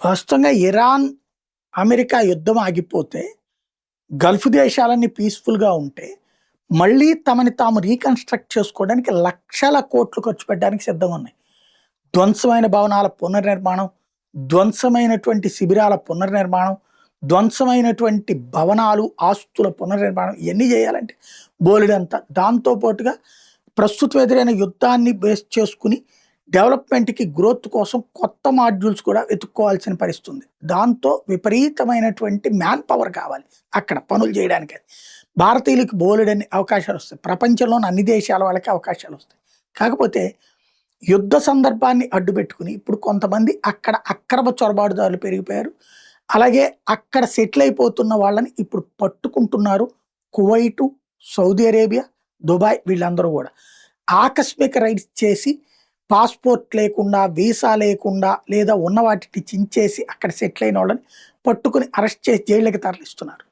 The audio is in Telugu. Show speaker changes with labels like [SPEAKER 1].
[SPEAKER 1] వాస్తవంగా ఇరాన్, అమెరికా యుద్ధం ఆగిపోతే, గల్ఫ్ దేశాలన్నీ పీస్‌ఫుల్‌గా ఉంటే, మళ్ళీ తమని తాము రీకన్‌స్ట్రక్ట్ చేసుకోవడానికి లక్షల కోట్లు ఖర్చు పెట్టడానికి సిద్ధంగా ఉన్నాయి. ధ్వంసమైన భవనాల పునర్నిర్మాణం, ధ్వంసమైనటువంటి శిబిరాల పునర్నిర్మాణం, ధ్వంసమైనటువంటి భవనాలు, ఆస్తుల పునర్నిర్మాణం ఇయన్నీ చేయాలంటే బోలెడంత. దాంతో పాటుగా ప్రస్తుతం ఎదురైన యుద్ధాన్ని బేస్ చేసుకొని డెవలప్‌మెంట్‌కి, గ్రోత్ కోసం కొత్త మాడ్యూల్స్ కూడా వెతుక్కోవాల్సిన పరిస్థితి ఉంది. దాంతో విపరీతమైనటువంటి మ్యాన్ పవర్ కావాలి అక్కడ పనులు చేయడానికి. భారతీయులకి బోలెడన్ని అవకాశాలొస్తాయి. ప్రపంచంలోని అన్ని దేశాల వాళ్ళకి అవకాశాలొస్తాయి. కాకపోతే యుద్ధ సందర్భాన్ని అడ్డుపెట్టుకుని ఇప్పుడు కొంతమంది అక్కడ అక్రమ చొరబాటుదారులు పెరిగిపోయారు. అలాగే అక్కడ సెటిల్ అయిపోతున్న వాళ్ళని ఇప్పుడు పట్టుకుంటున్నారు. కువైటు, సౌదీ అరేబియా, దుబాయ్ వీళ్ళందరూ గూడా. ఆకస్మిక రైడ్స్ చేసి పాస్‌పోర్ట్ లేకుండా, వీసా లేకుండా లేదా ఉన్న వాటిని చించేసి అక్కడ సెటిల్ అయినోళ్ళని పట్టుకొని అరెస్ట్ చేసి జైళ్ళకి తరలిస్తున్నారు.